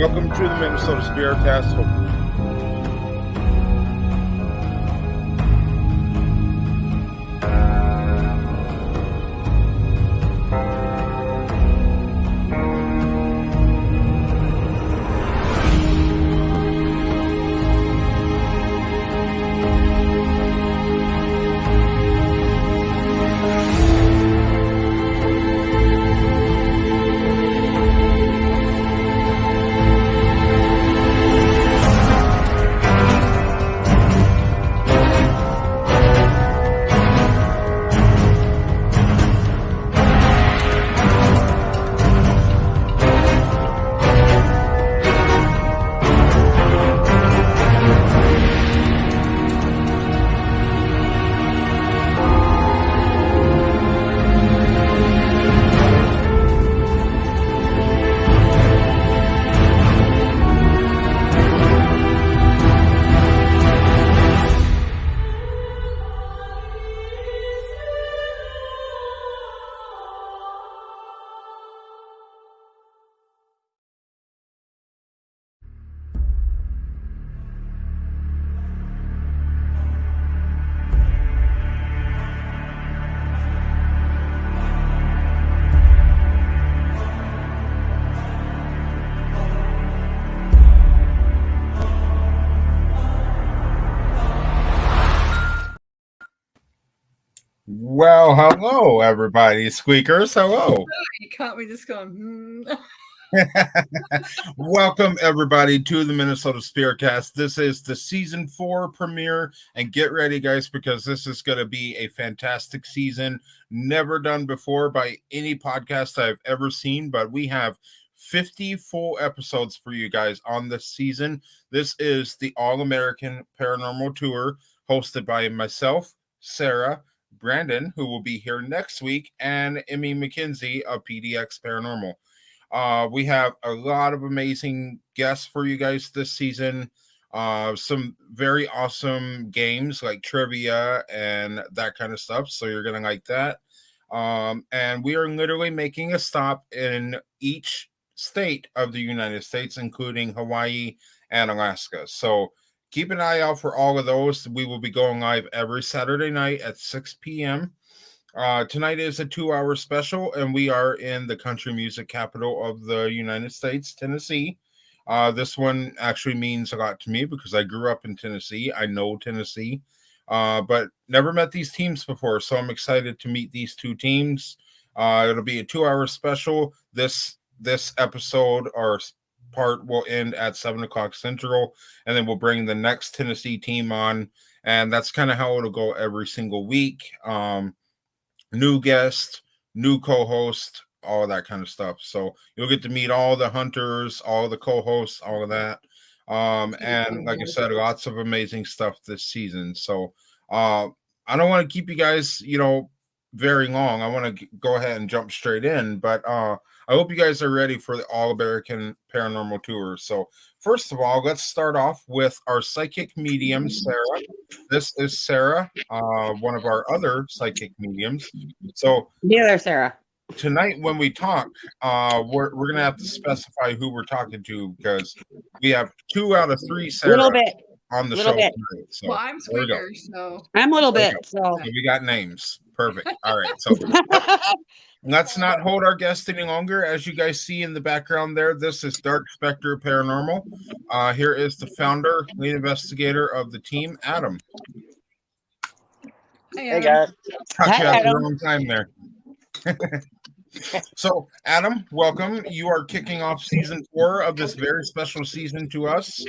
Welcome to the MNSpiritCast. Well, hello, everybody. Squeakers, hello. You caught me just going, Welcome, everybody, to the MNSpiritCast. This is the Season 4 premiere, and get ready, guys, because this is going to be a fantastic season. Never done before by any podcast I've ever seen, but we have 50 full episodes for you guys on this season. This is the All-American Paranormal Tour, hosted by myself, Sarah, Brandon, who will be here next week, and Emmy McKenzie of PDX Paranormal. We have a lot of amazing guests for you guys this season. Some very awesome games like trivia and that kind of stuff. So you're going to like that. And we are literally making a stop in each state of the United States, including Hawaii and Alaska. So keep an eye out for all of those. We will be going live every Saturday night at 6 p.m. Tonight is a 2-hour special, and we are in the country music capital of the United States, Tennessee. This one actually means a lot to me because I grew up in Tennessee. I know Tennessee, but never met these teams before, so I'm excited to meet these two teams. It'll be a 2-hour special. This episode or part will end at 7 o'clock Central, and then we'll bring the next Tennessee team on, and that's kind of how it'll go every single week. New guest, new co-host, all of that kind of stuff. So you'll get to meet all the hunters, all the co-hosts, all of that. And like I said, lots of amazing stuff this season. So I don't want to keep you guys, very long. I want to go ahead and jump straight in, but I hope you guys are ready for the All-American Paranormal Tour. So first of all, let's start off with our psychic medium, Sarah. This is Sarah, one of our other psychic mediums. So yeah, there, Sarah. Tonight, when we talk, we're going to have to specify who we're talking to because we have 2 out of 3 Sarah on the show tonight. So, well, I'm Squeaker, so I'm a little bit. So we got names. Perfect. All right. So let's not hold our guest any longer. As you guys see in the background there, this is Dark Specter Paranormal. Here is the founder, lead investigator of the team, Adam. Hey guys. Caught you at the wrong time there. So, Adam, welcome. You are kicking off season 4 of this very special season to us.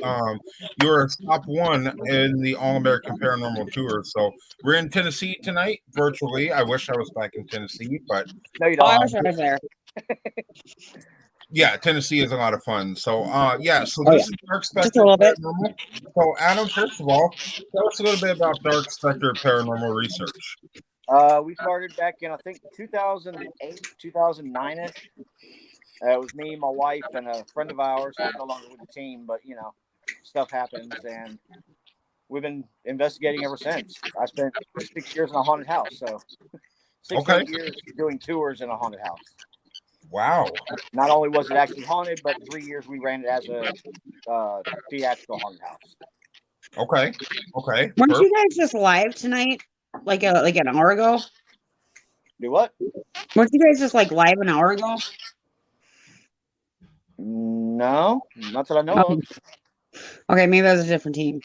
You're a top 1 in the All-American Paranormal Tour. So, we're in Tennessee tonight, virtually. I wish I was back in Tennessee, but no, you don't. I was there. Yeah, Tennessee is a lot of fun. So, so this is Dark Specter Paranormal. So, Adam, first of all, tell us a little bit about Dark Specter Paranormal Research. We started back in, I think, 2008, 2009-ish. It was me, my wife, and a friend of ours who's no longer with the team, but, stuff happens, and we've been investigating ever since. I spent 6 years in a haunted house, so 6 years doing tours in a haunted house. Wow. Not only was it actually haunted, but 3 years we ran it as a theatrical haunted house. Okay. Weren't Perfect. you guys just live tonight? Like an hour ago? Do what? Weren't you guys just like live an hour ago? No, not that I know of. Okay, maybe that was a different team.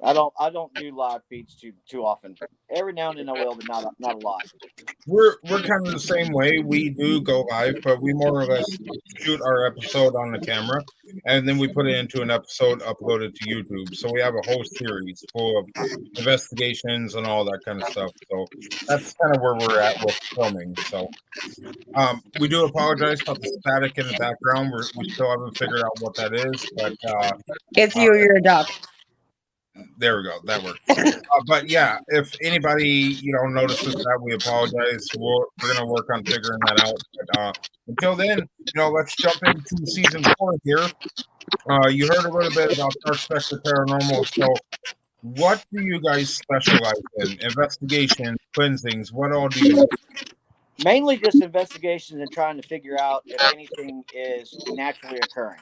I don't do live feeds too often. Every now and then I will, but not a lot. We're kind of the same way. We do go live, but we more or less shoot our episode on the camera, and then we put it into an episode uploaded to YouTube. So we have a whole series full of investigations and all that kind of stuff. So that's kind of where we're at with filming. So we do apologize for the static in the background. We still haven't figured out what that is, but It's you, you're a duck. there we go. That worked. But yeah, if anybody notices that, we apologize. We're gonna work on figuring that out. But until then, let's jump into season 4 here. You heard a little bit about Dark Specter Paranormal. So, what do you guys specialize in? Investigation, cleansings. What all do you do? Mainly just investigations and trying to figure out if anything is naturally occurring.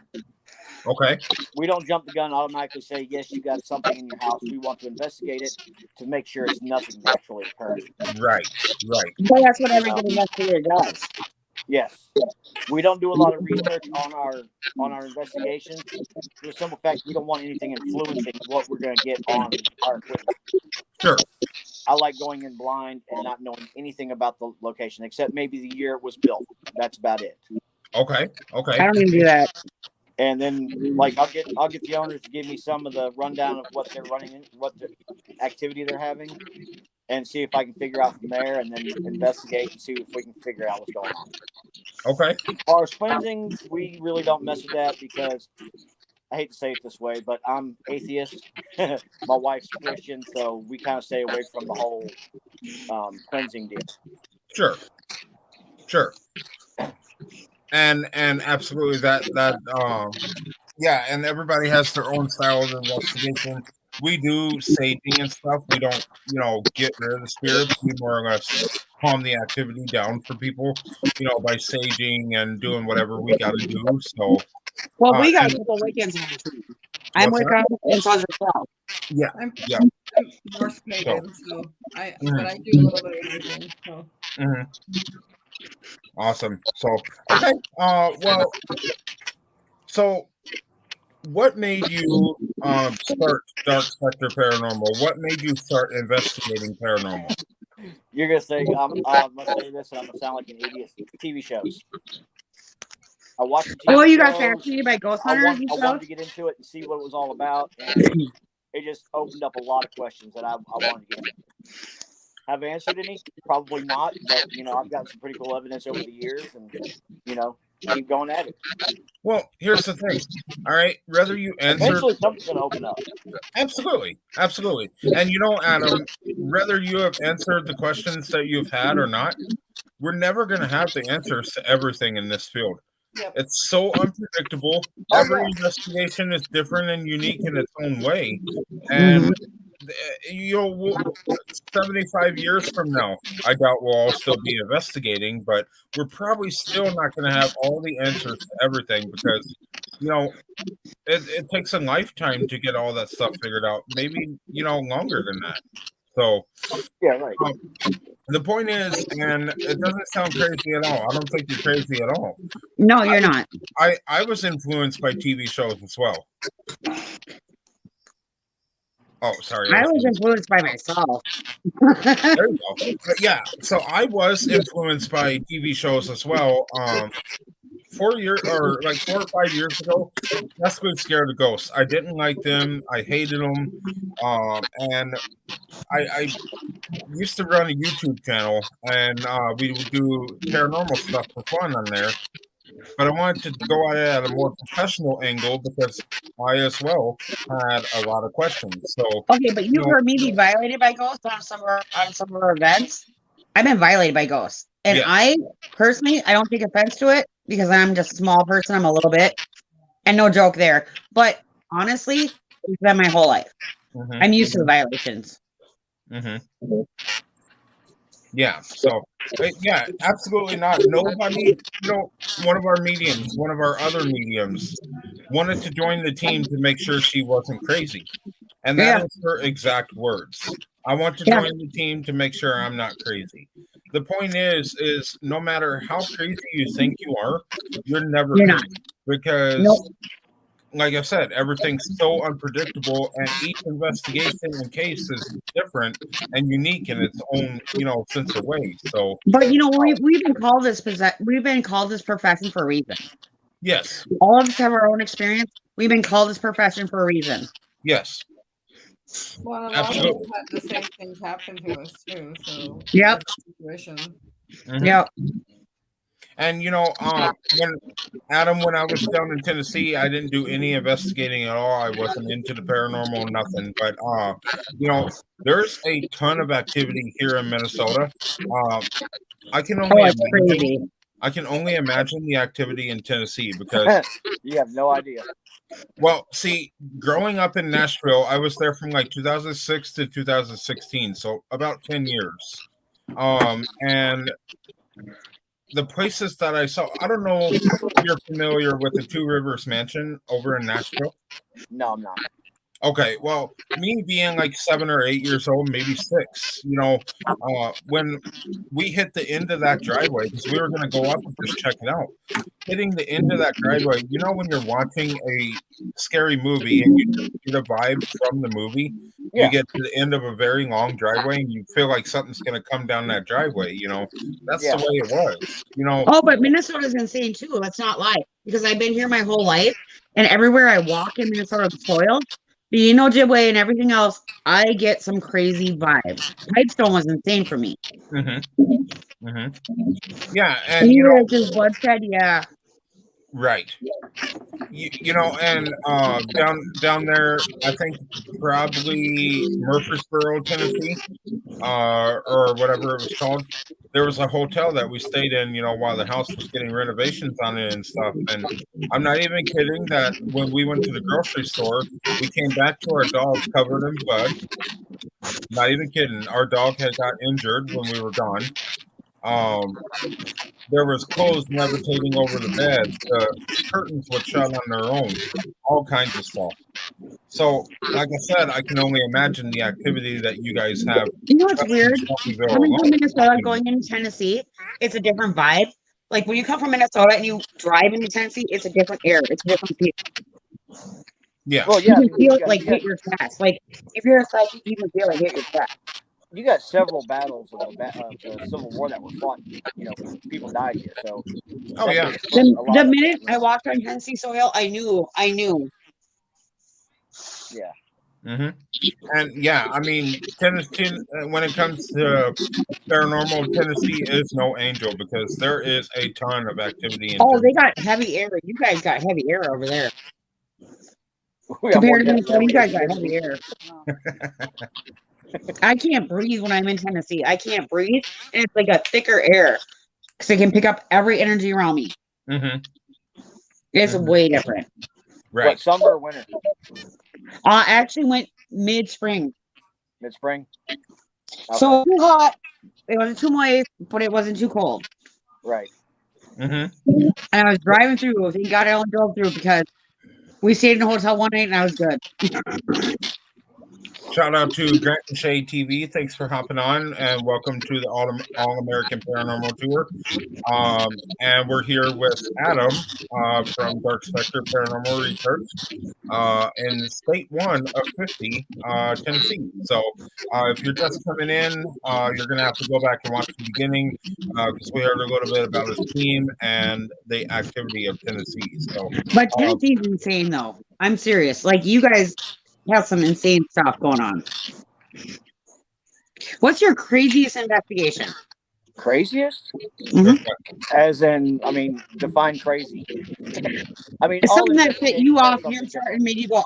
Okay. We don't jump the gun and automatically say, yes, you got something in your house. We want to investigate it to make sure it's nothing naturally occurring. Right. But that's what every good investigator does. Yes. We don't do a lot of research on our investigations for the simple fact we don't want anything influencing what we're going to get on our equipment. Sure. I like going in blind and not knowing anything about the location except maybe the year it was built. That's about it. Okay. I don't even do that. And then, like, I'll get the owners to give me some of the rundown of what they're running in, what the activity they're having, and see if I can figure out from there, and then investigate and see if we can figure out what's going on. Okay. As far as cleansings, we really don't mess with that because I hate to say it this way, but I'm atheist. My wife's Christian, so we kind of stay away from the whole cleansing deal. Sure. And absolutely that yeah, and everybody has their own style of investigation. We do saging and stuff. We don't, get rid of the spirits. We more or less calm the activity down for people, by saging and doing whatever we got to do. So, well, we got people weekends on too. I'm with them and so as well. Yeah, I'm Norse pagan, so but I do a little bit of everything. So. Awesome. So, okay. Well, so what made you start Dark Specter Paranormal? What made you start investigating paranormal? You're gonna say I'm gonna say this, and I'm gonna sound like an idiot. TV shows. I watched the TV you got shows. fascinated by ghost I hunters? wanted to get into it and see what it was all about, and it just opened up a lot of questions that I wanted to get into. Have I answered any? Probably not, but I've got some pretty cool evidence over the years, and keep going at it. Well, here's the thing. All right, whether you answer, Eventually something's gonna open up. Absolutely. And Adam, whether you have answered the questions that you've had or not, we're never going to have the answers to everything in this field. Yep. It's so unpredictable. Every investigation is different and unique in its own way, and 75 years from now, I doubt we'll all still be investigating, but we're probably still not going to have all the answers to everything because, it takes a lifetime to get all that stuff figured out. Maybe, longer than that. So, yeah, right. The point is, and it doesn't sound crazy at all. I don't think you're crazy at all. No, you're not. I was influenced by TV shows as well. Oh, sorry. I was influenced by myself. There you go. But yeah, so I was influenced by TV shows as well. 4 years or like 4 or 5 years ago, that's been scared of ghosts. I didn't like them. I hated them. And I used to run a YouTube channel, and we would do paranormal stuff for fun on there. But I wanted to go at it at a more professional angle because I as well had a lot of questions. So okay, but you heard me be violated by ghosts on some of our events. I've been violated by ghosts, and I personally, I don't take offense to it because I'm just a small person. I'm a little bit, and no joke there. But honestly, it's been my whole life. I'm used to the violations. Yeah. So, yeah, absolutely not. Nobody, one of our mediums, one of our other mediums wanted to join the team to make sure she wasn't crazy. And that is her exact words. I want to join the team to make sure I'm not crazy. The point is no matter how crazy you think you are, you're never crazy. Because like I said, everything's so unpredictable, and each investigation and case is different and unique in its own, sense of way. So, but we've been called this profession for a reason. Yes, all of us have our own experience. We've been called this profession for a reason. Yes, well, a lot of us had the same things happen to us too. So, yep. Situation. Mm-hmm. Yep. And when I was down in Tennessee, I didn't do any investigating at all. I wasn't into the paranormal, nothing. But there's a ton of activity here in Minnesota. I can only imagine the activity in Tennessee because you have no idea. Well, see, growing up in Nashville, I was there from like 2006 to 2016, so about 10 years. And the places that I saw, I don't know if you're familiar with the Two Rivers Mansion over in Nashville. No, I'm not. Okay, well, me being like 7 or 8 years old, maybe 6, when we hit the end of that driveway, because we were going to go up and just check it out. Hitting the end of that driveway, when you're watching a scary movie and you just get a vibe from the movie, you get to the end of a very long driveway and you feel like something's going to come down that driveway, That's the way it was, Oh, but Minnesota's insane too. Let's not lie. Because I've been here my whole life, and everywhere I walk in Minnesota soil, the Ojibwe and everything else, I get some crazy vibes. Pipestone was insane for me. Mm-hmm. Mm-hmm. Yeah, and just bloodshed, right. And down there, I think probably Murfreesboro, Tennessee, or whatever it was called. There was a hotel that we stayed in, while the house was getting renovations on it and stuff. And I'm not even kidding that when we went to the grocery store, we came back to our dog covered in blood. Not even kidding. Our dog had got injured when we were gone. There was clothes levitating over the bed. The curtains would shut on their own. All kinds of stuff. So, like I said, I can only imagine the activity that you guys have. You know what's weird? Coming from Minnesota, going into Tennessee, it's a different vibe. Like when you come from Minnesota and you drive into Tennessee, it's a different air. It's a different feel. Yeah. Well, you can feel it hit your chest. Like if you're a psychic, you can feel it hit your chest. You got several battles of the Civil War that were fought. People died here. So. Oh yeah. The minute I walked on Tennessee soil, I knew. Yeah. Mm-hmm. And I mean, Tennessee, when it comes to paranormal, Tennessee is no angel because there is a ton of activity in Tennessee. They got heavy air. You guys got heavy air over there. Compared to Minnesota, you guys got heavy air. I can't breathe when I'm in Tennessee. I can't breathe, and it's like a thicker air because it can pick up every energy around me. Mm-hmm. It's way different. Right. What, summer or winter? I actually went mid-spring. Mid-spring? Okay. So too hot. It wasn't too moist, but it wasn't too cold. Right. Mm-hmm. And I was driving through. Thank God I only drove through because we stayed in a hotel one night and I was good. Shout out to Grant and Shay TV. Thanks for hopping on, and welcome to the All American Paranormal Tour. And we're here with Adam from Dark Specter Paranormal Research in State 1 of 50, Tennessee. So if you're just coming in, you're going to have to go back and watch the beginning because we heard a little bit about his team and the activity of Tennessee. So, but Tennessee's insane, though. I'm serious. Like, you guys have some insane stuff going on. What's your craziest investigation? Craziest? Mm-hmm. As in, define crazy. It's something that set you off your chart and made you go,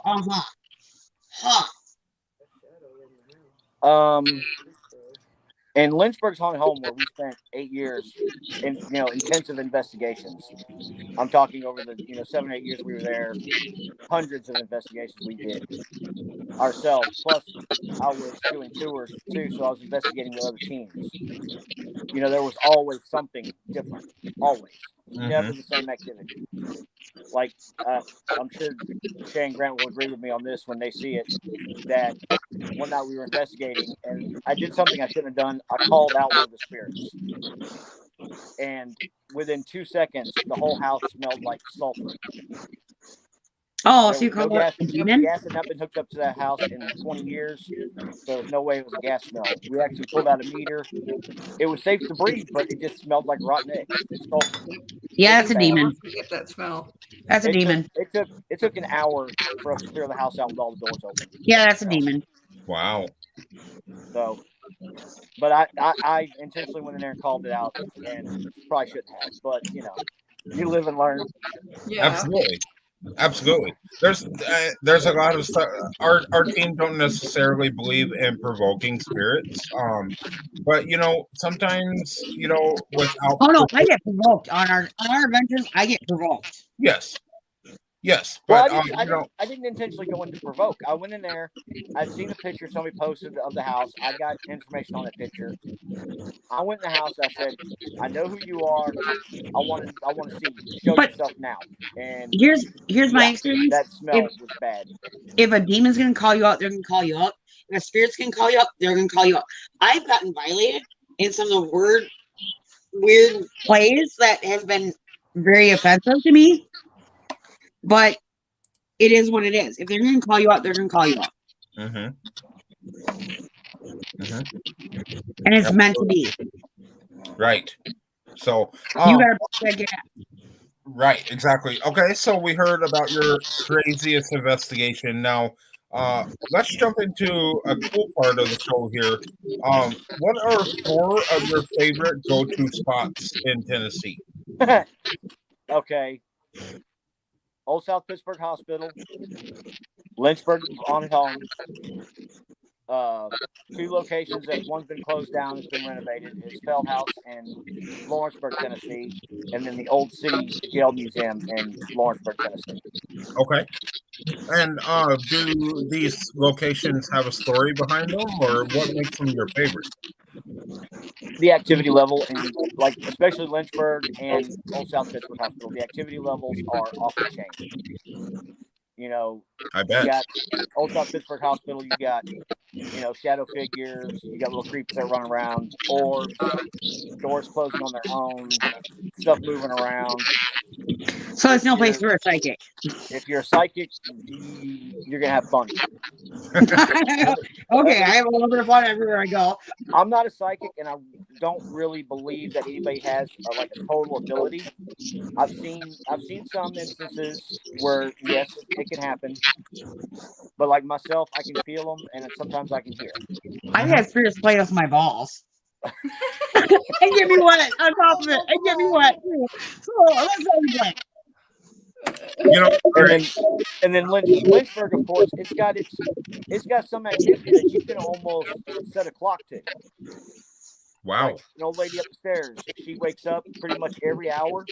In Lynchburg's haunted home, where we spent 8 years in intensive investigations. I'm talking over the 7 or 8 years we were there. Hundreds of investigations we did. ourselves. Plus, I was doing tours too, so I was investigating with other teams. You know, there was always something different. Always. Never the same activity. Like, I'm sure Shay and Grant will agree with me on this when they see it, that one night we were investigating, and I did something I shouldn't have done. I called out one of the spirits. And within 2 seconds, the whole house smelled like sulfur. Oh, There so you was call no it gas. a demon? Gas had not been hooked up to that house in 20 years, so there was no way it was a gas smell. We actually pulled out a meter. It was safe to breathe, but it just smelled like rotten eggs. Sulfur. Yeah, that's a bad. demon. Get that smell. That's a demon. It took an hour for us to clear the house out with all the doors open. Yeah, that's a demon. Wow. So, but I intentionally went in there and called it out, and probably shouldn't have. But you know, you live and learn. Yeah. Absolutely. There's a lot of stuff. Our team don't necessarily believe in provoking spirits. But you know, sometimes, you know, without Oh no, I get provoked on our adventures. I get provoked. Yes, Well, but I didn't intentionally go in to provoke. I went in there. I'd seen a picture somebody posted of the house. I got information on that picture. I went in the house. I said, "I know who you are. I want to see you. Show yourself now." And here's my experience. That smell was bad. If a demon's gonna call you out, they're gonna call you up. If a spirit's gonna call you up, they're gonna call you up. I've gotten violated in some of the weird plays that has been very offensive to me. But it is what it is. If they're going to call you out, they're going to call you out. And it's meant to be. Right. So you got to check it out. Right, exactly. Okay, so we heard about your craziest investigation. Now, let's jump into a cool part of the show here. What are 4 of your favorite go-to spots in Tennessee? Okay. Old South Pittsburgh Hospital, Lynchburg Haunted Homes, 2 locations that one's been closed down, has been renovated. It's Feldhouse and Lawrenceburg, Tennessee, and then the Old City Jail Museum in Lawrenceburg, Tennessee. Okay. And do these locations have a story behind them, or what makes them your favorite? The activity level, and like especially Lynchburg and Old South Pittsburgh Hospital, the activity levels are off the chain. You know, I bet. You got Old South Pittsburgh Hospital, you got, you know, shadow figures, you got little creeps that run around, orbs, doors closing on their own, stuff moving around. So it's no place for a psychic. If you're a psychic, you're going to have fun. Okay, I have a little bit of fun everywhere I go. I'm not a psychic, and I don't really believe that anybody has like a total ability. I've seen some instances where yes, it can happen, but like myself, I can feel them, and sometimes I can hear. I've had spirits play with my balls. And give me wet on top of it. And give me wet. So let's play. You know, and then Lynchburg, of course, it's got some activity that you can almost set a clock to. Wow. Like an old lady upstairs, she wakes up pretty much every hour,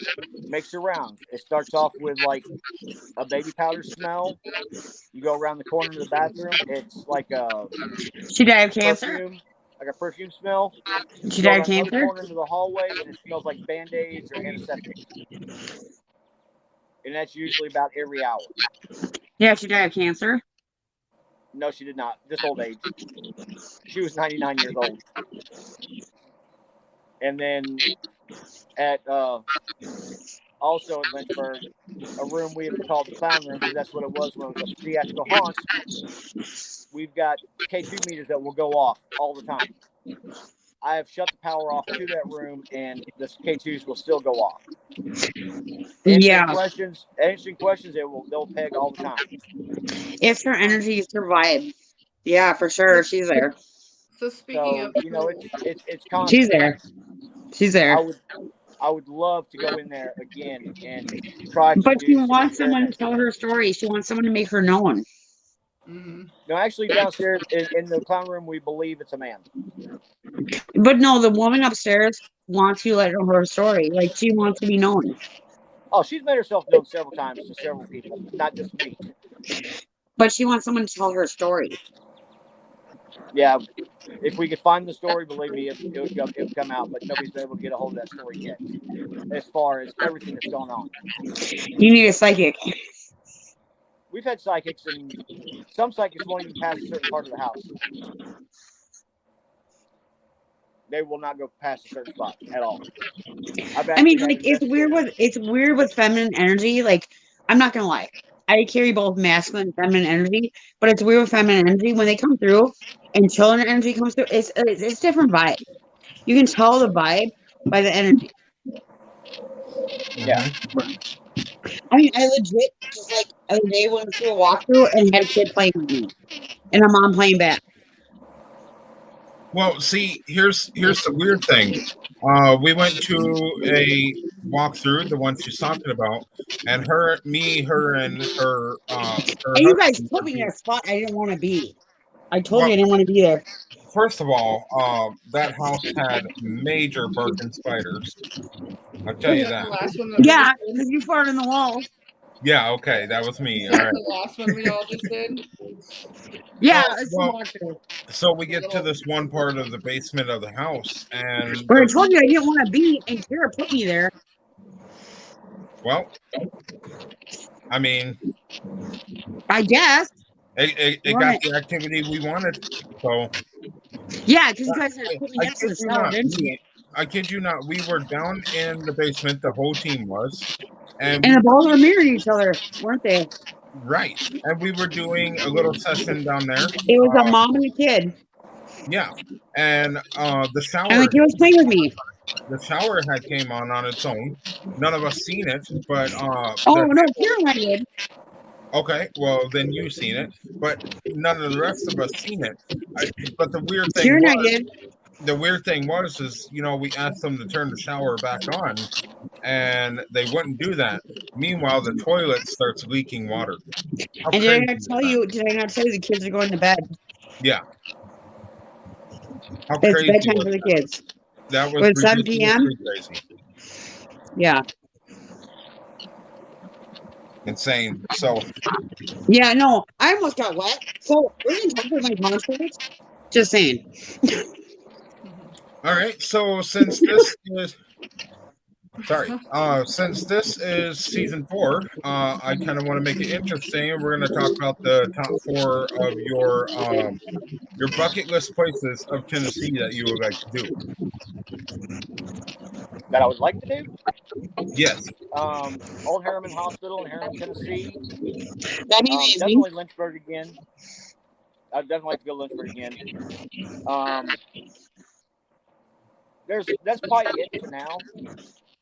makes her rounds. It starts off with like a baby powder smell. You go around the corner to the bathroom, it's like a She died of cancer? Perfume, like a perfume smell. She died of cancer? Corner into the hallway, and it smells like Band-Aids or antiseptic. And that's usually about every hour. Yeah, she died of cancer? No, she did not. This old age. She was 99 years old. And then at also at Lynchburg, a room we have called the clown room, because that's what it was when it was a theatrical haunt. We've got K2 meters that will go off all the time. I have shut the power off to that room, and the K2s will still go off. Answering questions, they'll peg all the time. It's her energy, it's her vibe. Yeah, for sure, she's there. So speaking of, you know, it's constant. She's there. She's there. I would love to go in there again and try to. But she wants someone to tell her story. She wants someone to make her known. Mm-hmm. No, actually, downstairs in the clown room, we believe it's a man. But no, the woman upstairs wants you to let her know her story. Like, she wants to be known. Oh, she's made herself known several times to several people, not just me. But she wants someone to tell her story. Yeah, if we could find the story, believe me, it would come out. But nobody's been able to get a hold of that story yet, as far as everything that's going on. You need a psychic. We've had psychics, and some psychics won't even pass a certain part of the house. They will not go past a certain spot at all. I mean, like it's weird with feminine energy. Like, I'm not gonna lie, I carry both masculine and feminine energy, but it's weird with feminine energy when they come through and children energy comes through. It's different vibe. You can tell the vibe by the energy. Yeah. I mean, I legit just like the other day went through a walkthrough and had a kid playing with me, and a mom playing back. Well, see, here's the weird thing. We went to a walkthrough, the one she's talking about, and her and her. And you guys put me in a spot I didn't want to be. I told you I didn't want to be there. First of all, that house had major Birkin spiders. I'll tell you that. Yeah, because you farted in the wall. Yeah, okay, that was me. All right. The last one we all just did. Yeah, so we get to this one part of the basement of the house, and but I told you I didn't want to be, and Kara put me there. Well, I mean, I guess it got the activity we wanted. So yeah, because you guys had put me next to the shower, didn't you? I kid you not. We were down in the basement. The whole team was, and the balls were mirroring each other, weren't they? Right, and we were doing a little session down there. It was a mom and a kid. Yeah, and the shower. And the kid was playing with me. The shower had came on its own. None of us seen it, but no, Karen and I did. Okay, well then you seen it, but none of the rest of us seen it. But the weird thing Karen was, I did. The weird thing was, we asked them to turn the shower back on, and they wouldn't do that. Meanwhile, the toilet starts leaking water. And did I not tell you the kids are going to bed? Yeah. How it's crazy bedtime for the kids. That was 7 p.m. Crazy. Yeah. Insane. So. Yeah, no, I almost got wet. So we're gonna talk about my monsters. Just saying. All right. So since this is season 4, I kind of want to make it interesting. We're going to talk about the top 4 of your bucket list places of Tennessee that you would like to do. That I would like to do? Yes. Old Harriman Hospital in Harriman, Tennessee. That'd be amazing. Definitely Lynchburg again. I'd definitely like to go to Lynchburg again. That's probably it for now.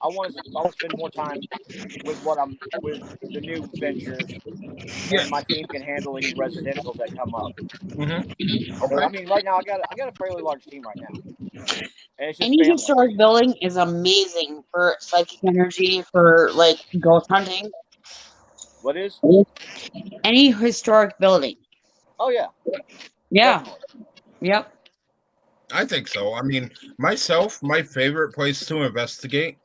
I want to spend more time with the new venture, and my team can handle any residentials that come up. Mm-hmm. Okay. I mean, right now I got a fairly large team right now. And it's just any historic building is amazing for psychic energy, for like ghost hunting. What is? Any historic building. Oh yeah. Yeah. Definitely. Yep. I think so. I mean, myself, my favorite place to investigate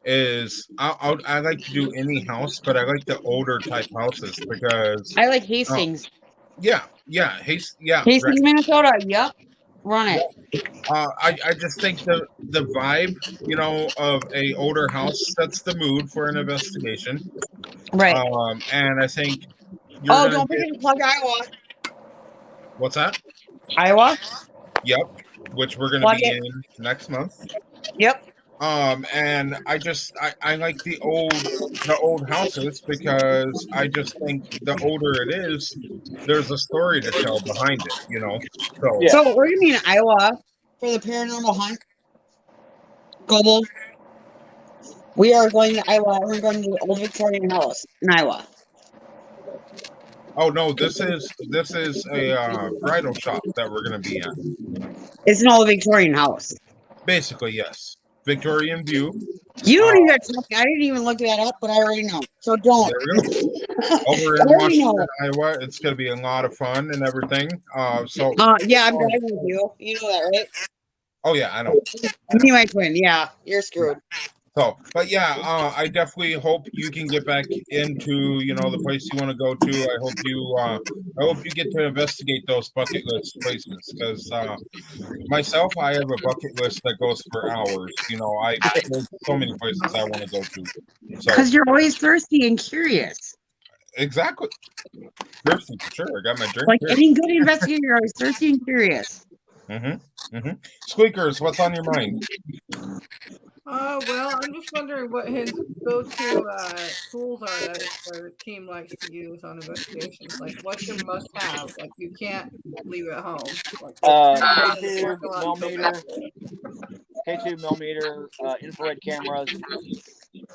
is I like to do any house, but I like the older type houses because I like Hastings. Hastings, right. Minnesota. Yep. Run it. I just think the vibe, of a older house sets the mood for an investigation. Right. And I think. Don't forget to plug Iowa. What's that? Iowa. Yep. Which we're going to be in next month. Yep. And I like the old houses because I just think the older it is, there's a story to tell behind it, So, So we're gonna be in Iowa for the paranormal hunt. Global. We are going to Iowa. We're going to the old Victorian house in Iowa. Oh no, this is a bridal shop that we're gonna be in. It's an old Victorian house. Basically, yes. Victorian view. You don't even have to look. I didn't even look that up, but I already know. So don't. There we go. Over in Washington, Iowa, it's going to be a lot of fun and everything. Yeah, I'm driving with you. You know that, right? Oh yeah, I know. Me, my twin. Yeah, you're screwed. So, but yeah, I definitely hope you can get back into, the place you want to go to. I hope you get to investigate those bucket list places because myself, I have a bucket list that goes for hours. There's so many places I want to go to. So, Because you're always thirsty and curious. exactly. Thirsty for sure. I got my drink Like here. any good investigator, you're always thirsty and curious. Squeakers, what's on your mind? Well, I'm just wondering what his go-to tools are that their team likes to use on investigations. Like, what's your must-have? Like, you can't leave at home. Like, K2 millimeter, infrared cameras.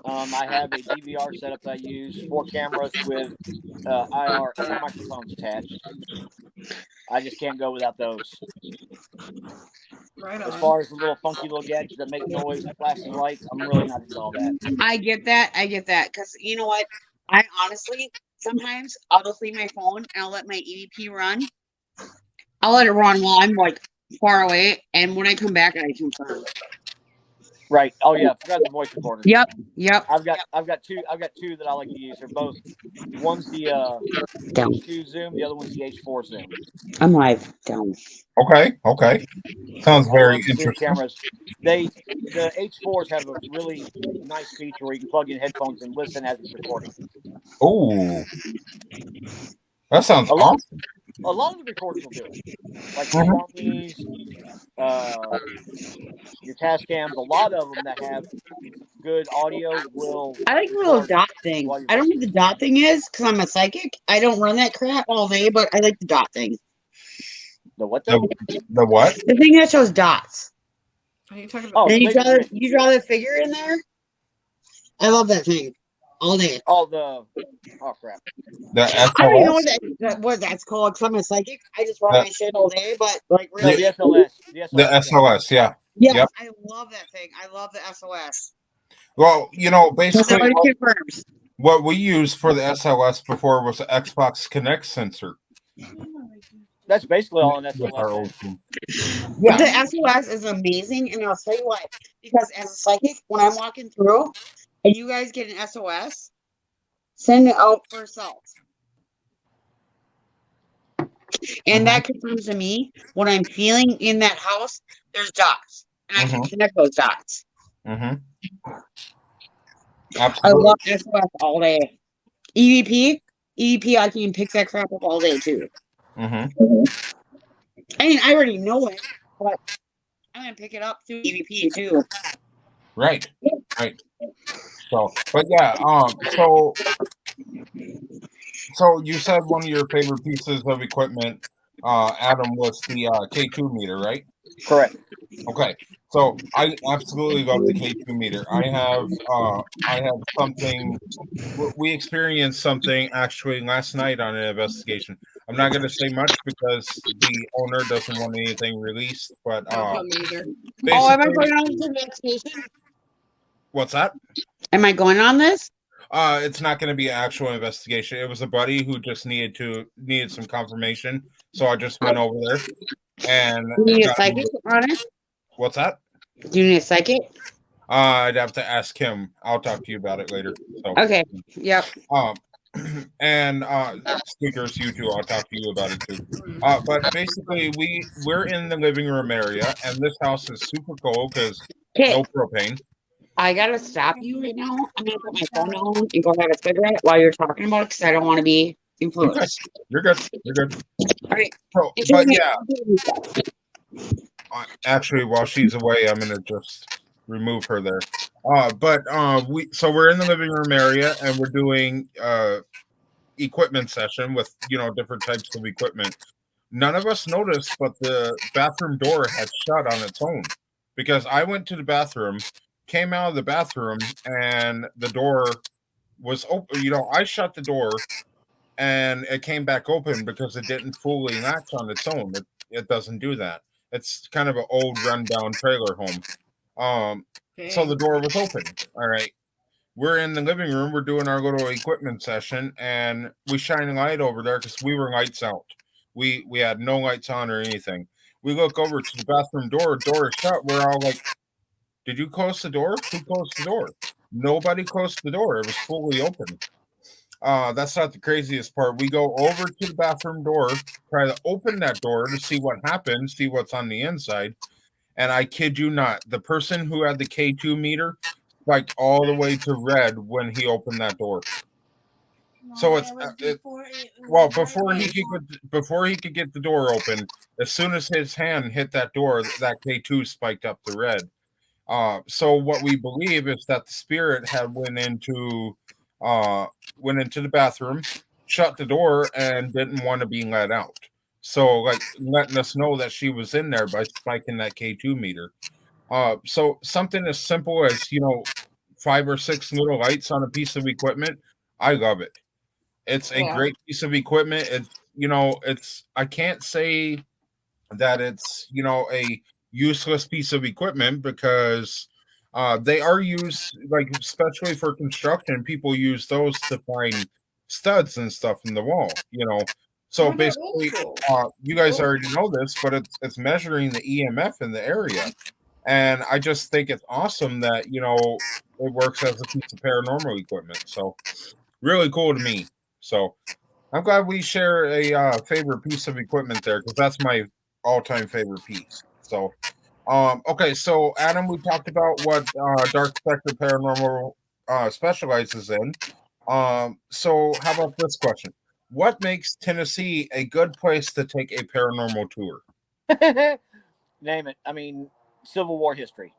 I have a DVR setup that I use, 4 cameras with IR and microphones attached. I just can't go without those. Right on. As far as the little funky little gadgets that make noise and flashing lights, I'm really not into all that. I get that. Because you know what? I honestly, sometimes I'll just leave my phone and I'll let my EVP run. I'll let it run while I'm like far away. And when I come back, I confirm. Right. Oh yeah, I forgot the voice recorder. Yep. I've got two that I like to use. They're both. One's the H2 zoom, the other one's the H4 zoom. I'm live. Down. Okay. Sounds very interesting. Cameras. The H4s have a really nice feature where you can plug in headphones and listen as it's recording. Oh, that sounds awesome. A lot of the recorders will do it. Like your Xiaomi's, your Tascams, a lot of them that have good audio will. I like the little dot thing. I don't know what the dot thing is because I'm a psychic. I don't run that crap all day, but I like the dot thing. The what? The what? The thing that shows dots. Are you talking about? And you draw the figure in there. I love that thing all day. Oh crap. I don't even know what that's called because I'm a psychic. I just run my shit all day, but like really. The SLS. The SLS, yeah. Yeah, yep. I love that thing. I love the SOS. Well, basically what we used for the SLS before was the Xbox Kinect sensor. That's basically all an SLS. Yeah. The SOS is amazing, and I'll tell you why. Because as a psychic, when I'm walking through and you guys get an SOS, send it out for assault. And that confirms to me when I'm feeling in that house, there's dots. And I can connect those dots. Absolutely. I love SOS all day. EVP, I can pick that crap up all day too. I mean, I already know it, but I'm gonna pick it up through EVP too. Right. So, but yeah, so you said one of your favorite pieces of equipment, Adam, was the K2 meter, right? Correct. Okay. So I absolutely love the K2 meter. I have something. We experienced something actually last night on an investigation. I'm not going to say much because the owner doesn't want anything released. But am I going on this investigation? What's that? Am I going on this? It's not going to be an actual investigation. It was a buddy who just needed some confirmation, so I just went over there and. Do you need a psychic on it? What's that? Do you need a psychic? I'd have to ask him. I'll talk to you about it later. So. Okay. Yep. And speakers, you too. I'll talk to you about it too. But basically, we're in the living room area, and this house is super cold because no propane. I gotta stop you right now. I'm gonna put my phone down and go have a cigarette while you're talking about it because I don't want to be influenced. Okay. You're good. All right. So, but yeah. Actually, while she's away, I'm gonna just remove her there. We're in the living room area and we're doing equipment session with different types of equipment. None of us noticed, but the bathroom door had shut on its own because I went to the bathroom, came out of the bathroom, and the door was open. I shut the door and it came back open because it didn't fully latch on its own. It doesn't do that. It's kind of an old rundown trailer home. So the door was open. All right. We're in the living room. We're doing our little equipment session, and we shine a light over there because we were lights out. We had no lights on or anything. We look over to the bathroom door. Door is shut. We're all like, Did you close the door? Who closed the door? Nobody closed the door. It was fully open. That's not the craziest part. We go over to the bathroom door, try to open that door to see what happens, see what's on the inside. And I kid you not, the person who had the K2 meter spiked all the way to red when he opened that door. So it's before he could get the door open, as soon as his hand hit that door, that K2 spiked up to red. So what we believe is that the spirit had went into the bathroom, shut the door, and didn't want to be let out. So like letting us know that she was in there by spiking that K2 meter. So something as simple as 5 or 6 little lights on a piece of equipment, I love it. It's a great piece of equipment. It's I can't say that it's a useless piece of equipment because they are used, like especially for construction. People use those to find studs and stuff in the wall. So basically, you guys already know this, but it's measuring the EMF in the area, and I just think it's awesome that it works as a piece of paranormal equipment. So really cool to me. So I'm glad we share a favorite piece of equipment there, because that's my all-time favorite piece. So, okay, so Adam, we talked about what Dark Specter Paranormal specializes in. So how about this question? What makes Tennessee a good place to take a paranormal tour? Name it. I mean, Civil War history.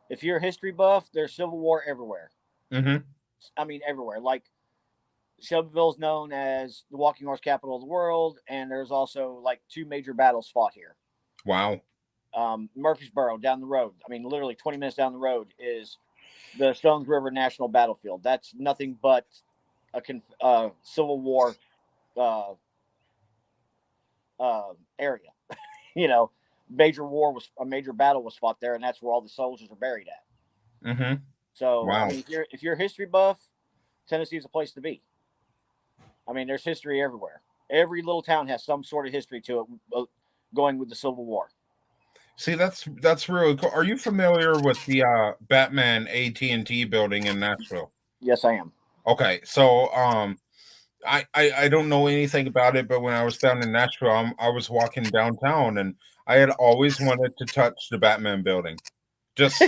If you're a history buff, there's Civil War everywhere. Mm-hmm. I mean, everywhere. Like, Shelbyville is known as the walking horse capital of the world, and there's also like 2 major battles fought here. Wow. Murfreesboro down the road. I mean, literally 20 minutes down the road is the Stones River National Battlefield. That's nothing but a Civil War area. A major battle was fought there, and that's where all the soldiers are buried at. Mm-hmm. So, wow. I mean, if you're a history buff, Tennessee is a place to be. I mean, there's history everywhere. Every little town has some sort of history to it, going with the Civil War. See, that's really cool. Are you familiar with the Batman AT&T building in Nashville? Yes, I am. Okay, so I don't know anything about it, but when I was down in Nashville, I was walking downtown, and I had always wanted to touch the Batman building. Just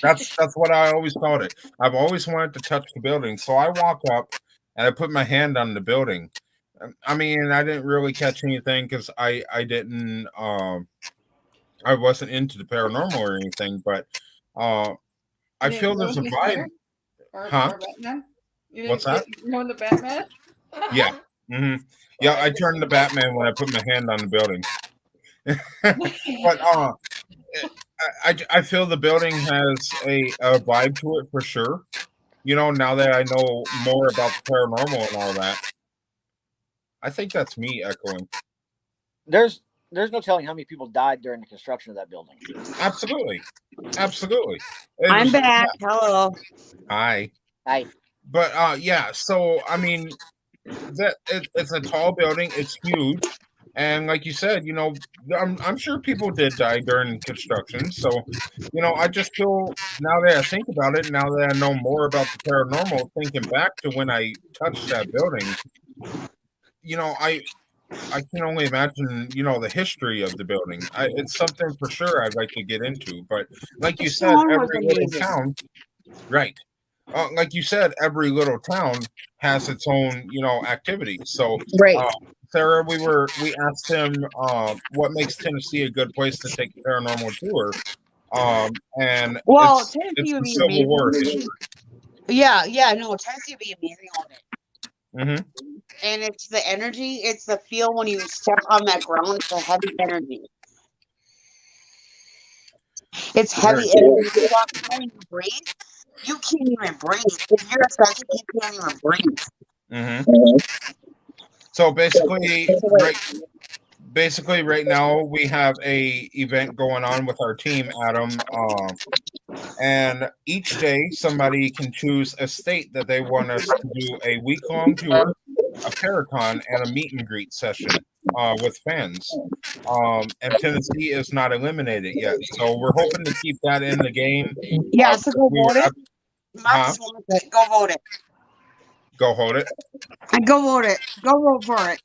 that's what I always called it. I've always wanted to touch the building, so I walk up and I put my hand on the building. I mean, I didn't really catch anything because I didn't I wasn't into the paranormal or anything, but I feel there's a vibe. Huh? What's that? You know the Batman? Yeah. Mm-hmm. Yeah, I turned to Batman when I put my hand on the building. But I feel the building has a vibe to it for sure. Now that I know more about the paranormal and all that, I think that's me echoing. There's no telling how many people died during the construction of that building. Absolutely. I'm back. Hello. Hi. But yeah. So I mean, it's a tall building. It's huge. And like you said, I'm sure people did die during construction. So, I just feel, now that I think about it, now that I know more about the paranormal, thinking back to when I touched that building, I can only imagine, the history of the building. It's something for sure I'd like to get into. But like you said, every little town, right? Like you said, every little town has its own, activity. So, right. Sarah, we asked him what makes Tennessee a good place to take a paranormal tour. And it's the Civil War history. Yeah, no, Tennessee would be amazing on it. Mm-hmm. And it's the energy, it's the feel when you step on that ground, it's a heavy energy. It's heavy energy. You walk around and you breathe, you can't even breathe. If you're a psychic, you can't even breathe. Mm-hmm. So basically right now we have a event going on with our team, Adam, and each day somebody can choose a state that they want us to do a week-long tour, a Paracon, and a meet and greet session with fans. And Tennessee is not eliminated yet. So we're hoping to keep that in the game. Yeah, so go vote it. Huh? Go vote it. Go hold it. And go vote it. Go vote for it.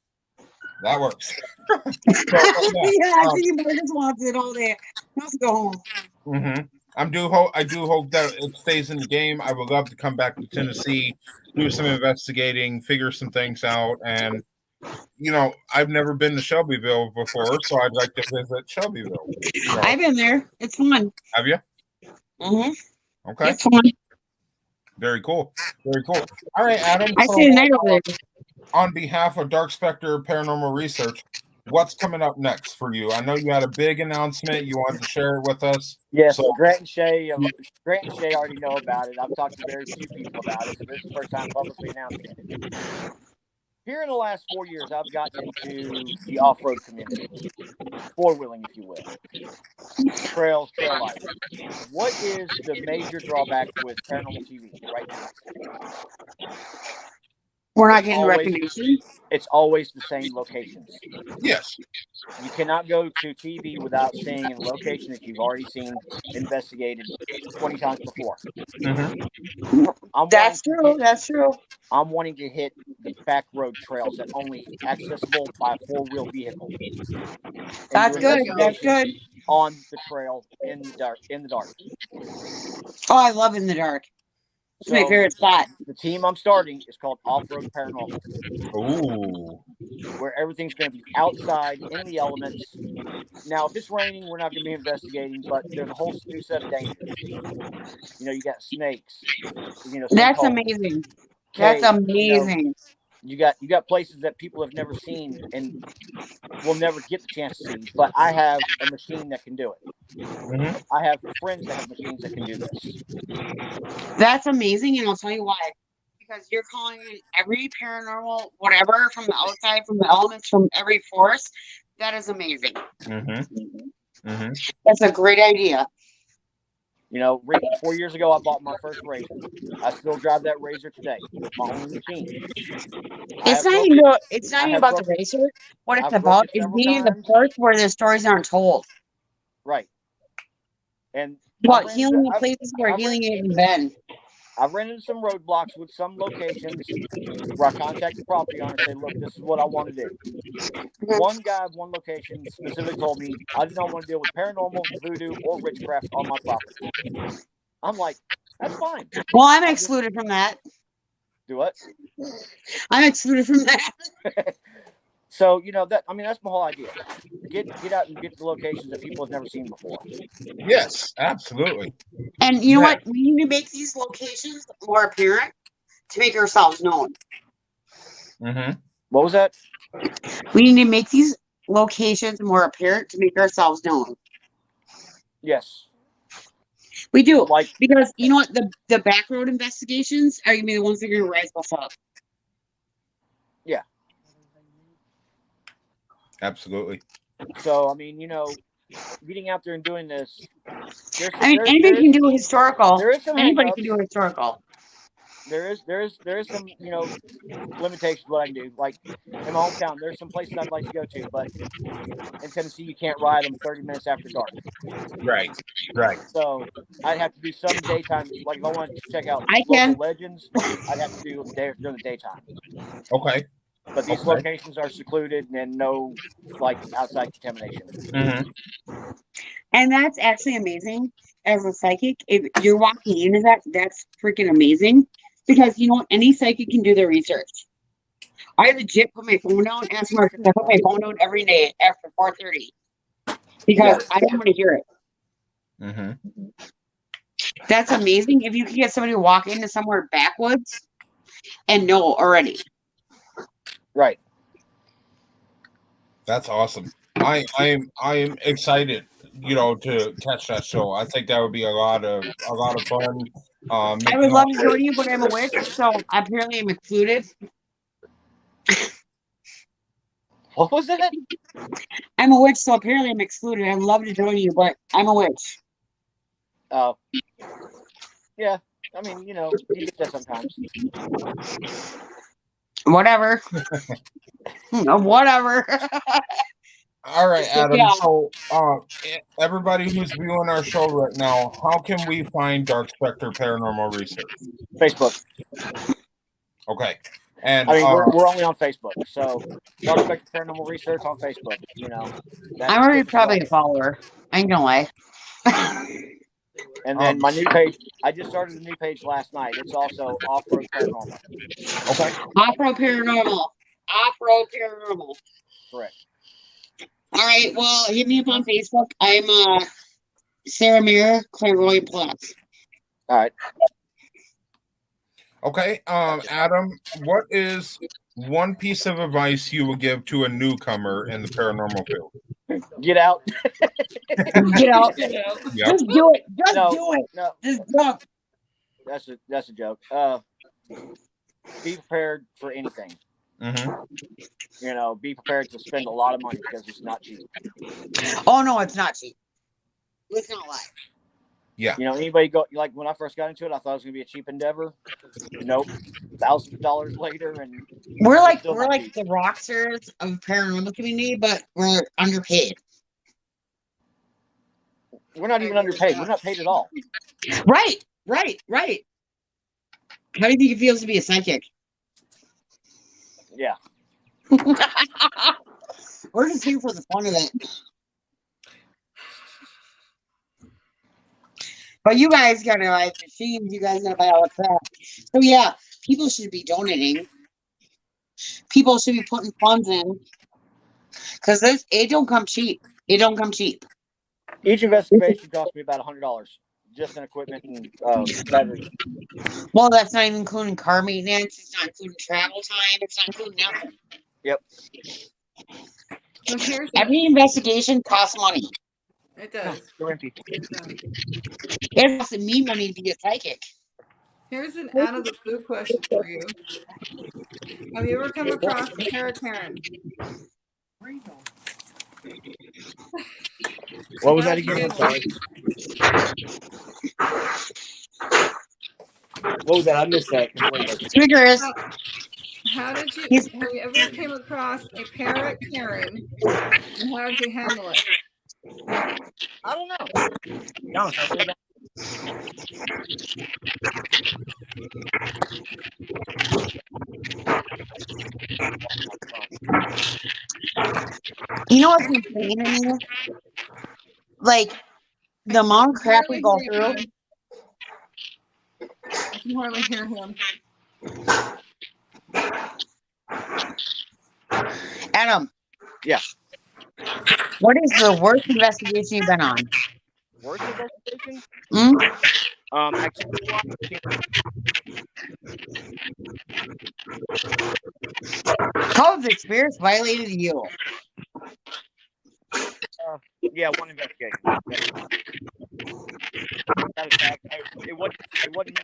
That works. Yeah, I think Marcus wants it all day. Let's go home. Mm-hmm. I do hope that it stays in the game. I would love to come back to Tennessee, do some investigating, figure some things out, and I've never been to Shelbyville before, so I'd like to visit Shelbyville. So, I've been there. It's fun. have you? Mm-hmm. Okay. It's fun. Very cool. Very cool. All right, Adam. I see a night over there. On behalf of Dark Specter Paranormal Research, what's coming up next for you? I know you had a big announcement. You wanted to share it with us. Yes, so Grant and Shay already know about it. I've talked to very few people about it, so this is the first time publicly announcing it. Here in the last 4 years, I've gotten into the off-road community, four-wheeling, if you will, trails, trail life. What is the major drawback with paranormal TV right now? We're not getting recognition. It's always the same locations. Yes. You cannot go to TV without seeing a location that you've already seen investigated 20 times before. Mm-hmm. That's true. That's true. I'm wanting to hit the back road trails that only accessible by a four-wheel vehicle. That's good. That's good. On the trail in the dark. Oh, I love in the dark. It's my favorite spot. The team I'm starting is called Off-Road Paranormal. Ooh. Where everything's going to be outside in the elements. Now, if it's raining, we're not going to be investigating, but there's a whole new set of dangers. You got snakes. That's amazing. That's amazing. You got places that people have never seen and will never get the chance to see. But I have a machine that can do it. Mm-hmm. I have friends that have machines that can do this. That's amazing, and I'll tell you why. Because you're calling in every paranormal, whatever, from the outside, from the elements, from every force. That is amazing. Mm-hmm. Mm-hmm. That's a great idea. 4 years ago, I bought my first Razor. I still drive that Razor today. My own machine. It's not even about the Razor. What it's about is being the part where the stories aren't told. Right. And healing the places where healing ain't been. I've ran into some roadblocks with some locations where I contacted the property owner and said, look, this is what I want to do. One guy at one location specifically told me, I do not want to deal with paranormal, voodoo, or witchcraft on my property. I'm like, that's fine. Well, I'm excluded from that. Do what? I'm excluded from that. So, that's my whole idea. Get out and get to locations that people have never seen before. Yes, absolutely. And you know what? We need to make these locations more apparent to make ourselves known. Mm-hmm. What was that? We need to make these locations more apparent to make ourselves known. Yes. We do. Because you know what? The back road investigations are going to be the ones that are going to rise us up. Yeah. Absolutely. So, getting out there and doing this. Anybody can do historical. Anybody can do historical. There is some, limitations to what I can do. Like in my hometown, there's some places I'd like to go to, but in Tennessee, you can't ride them 30 minutes after dark. Right. So I'd have to do some daytime. Like if I wanted to check out local legends, I'd have to do it during the daytime. Okay. But these locations are secluded and no outside contamination. Mm-hmm. And that's actually amazing. As a psychic, if you're walking into that's freaking amazing. Because any psychic can do their research. I legit put my phone down. Ask Mark, I put my phone down every day after 4:30 because I don't want to hear it. Mm-hmm. That's amazing. If you can get somebody to walk into somewhere backwoods and know already. Right. That's awesome. I am excited, to catch that show. I think that would be a lot of fun. I would love to join you, but I'm a witch, so apparently I'm excluded. What was that? I'm a witch, so apparently I'm excluded. I'd love to join you, but I'm a witch. Oh. Yeah. You get that sometimes. Whatever. Whatever. All right, Adam. Yeah. So, everybody who's viewing our show right now, how can we find Dark Specter Paranormal Research? Facebook. Okay. And I mean, we're only on Facebook, so Dark Specter Paranormal Research on Facebook. You know, I'm already probably a follower. I ain't gonna lie. And then my new page, I just started a new page last night. It's also Off-Road Paranormal. Okay. Off-Road Paranormal. Off-Road Paranormal. Correct. All right. Well, hit me up on Facebook. I'm Sarah Mirror, Clairvoyant Plus. All right. Okay. Adam, what is one piece of advice you would give to a newcomer in the paranormal field? Get out. Get out. Yep. Just do it. Just No, do it. no, Just do it. that's a joke. Be prepared for anything. Mm-hmm. You know, be prepared to spend a lot of money because it's not cheap. Oh no, it's not cheap. Let's not lie. Yeah. You know, anybody go like when I first got into it, I thought it was gonna be a cheap endeavor. Nope. $1,000 later, and We're like still not cheap. the rock stars of paranormal community, but we're underpaid. We're not even underpaid. We're not paid at all. Right. How do you think it feels to be a psychic? Yeah. We're just here for the fun of it. But you guys gotta buy machines, you guys gotta buy all the crap. So yeah, people should be donating. People should be putting funds in. Because it don't come cheap. It don't come cheap. Each investigation cost me about $100 just in equipment and batteries. Well, that's not even including car maintenance. It's not including travel time. It's not including nothing. Yep. So here's Every investigation costs money. it does. It costs me money to be a psychic. Here's an out of the blue question for you. Have you ever come across a Karen? What was that again? I'm sorry. What was that? I missed that completely. Triggers. Have you ever came across a parrot Karen, and how did you handle it? I don't know. No, I really don't. You know what's insane to me? Like, the amount of crap we go through. I can hardly hear him. Adam. Yeah. What is the worst investigation you've been on? Worst investigation? How have the spirits violated you? Yeah, one investigation. It wasn't provoking.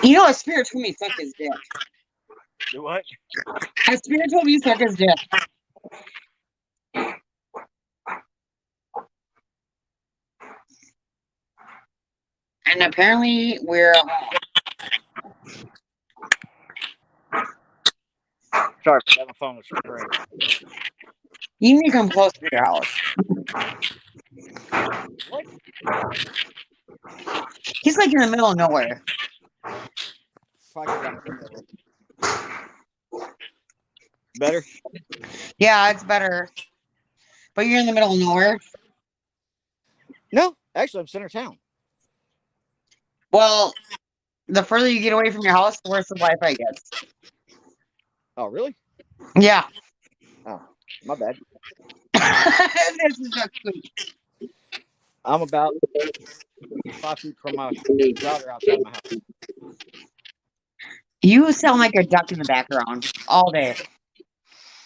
You know, a spirit told me to suck his dick. Do what? A spirit told me to suck his dick. And apparently we're Sorry, my phone was ringing. you need to come close to your house. What? He's like in the middle of nowhere. Better? Yeah, it's better. But you're in the middle of nowhere. No, actually, I'm center town. Well, the further you get away from your house, the worse the Wi-Fi gets. Oh, really? Yeah. Oh, my bad. This is a sweet. I'm about 5 feet from my router outside my house. You sound like a duck in the background all day.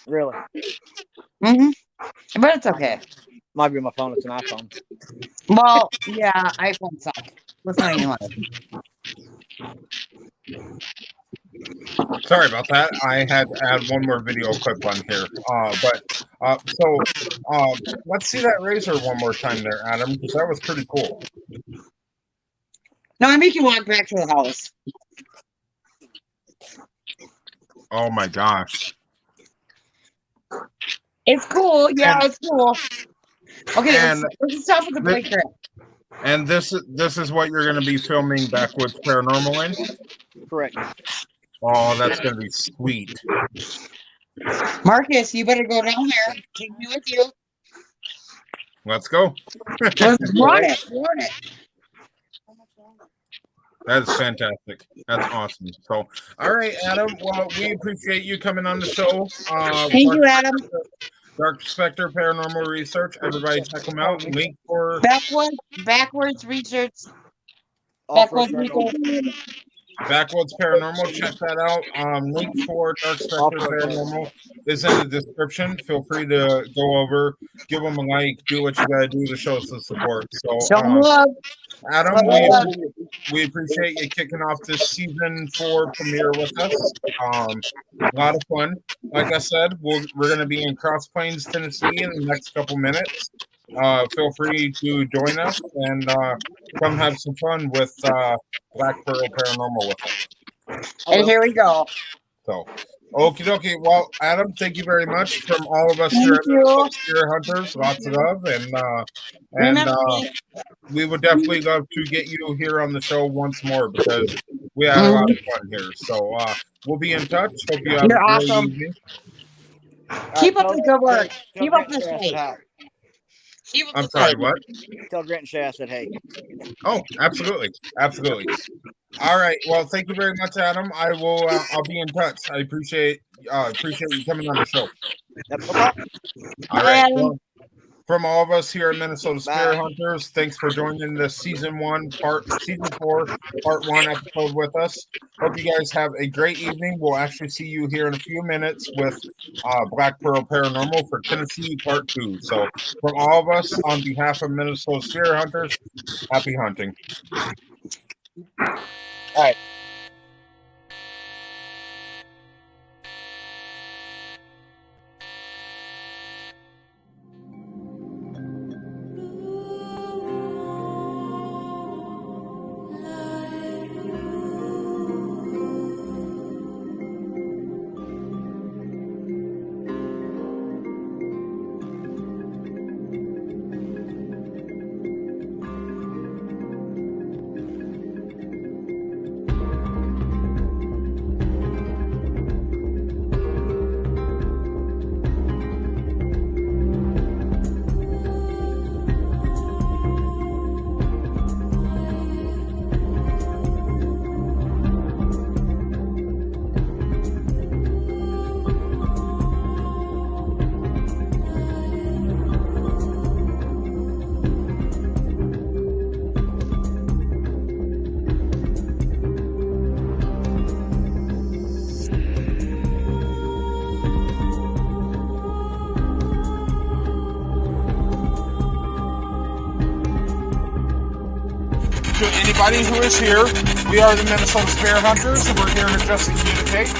Really? But it's okay. Might be my phone. It's an iPhone. Well, yeah, iPhone suck. Let's not even lie. Sorry about that. I had to add one more video clip on here. Let's see that razor one more time there, Adam, because that was pretty cool. No, I make you walk back to the house. Oh my gosh. It's cool. Yeah, it's cool. Okay, let's stop with the bike trip. And this is what you're going to be filming Backwoods Paranormal in? Correct. Oh, that's going to be sweet. Marcus, you better go down there. Take me with you. Let's go. Let's run it. Run it. That's fantastic. That's awesome. So, all right, Adam. Well, we appreciate you coming on the show. Thank you, Adam. Dark Specter Paranormal Research. Everybody check them out. Link for Backwards Research. Backwoods Paranormal. Check that out. Link for Dark Specter Paranormal is in the description. Feel free to go over, give them a like, do what you got to do to show us the support. So, Adam, we appreciate you kicking off this season 4 premiere with us. A lot of fun. Like I said, we're going to be in Cross Plains, Tennessee in the next couple minutes. Feel free to join us and come have some fun with Black Pearl Paranormal with us. And here we go. So, okie dokie. Well, Adam, thank you very much from all of us here at Spirit Hunters. Lots of love, and we would definitely love to get you here on the show once more because we had a lot of fun here. So, we'll be in touch. Hope you have a great evening. Keep up the good work. Keep up the faith. I'm sorry, what? Tell Grant and Shay I said hey. Oh, absolutely. Absolutely. All right. Well, thank you very much, Adam. I'll be in touch. I appreciate you coming on the show. All right. Well, from all of us here at Minnesota Spirit Hunters, thanks for joining the season 4, part 1 episode with us. Hope you guys have a great evening. We'll actually see you here in a few minutes with Black Pearl Paranormal for Tennessee part 2. So from all of us, on behalf of Minnesota Spirit Hunters, happy hunting. All right. To anybody who is here, we are the Minnesota Spirit Hunters, and we're here to just communicate.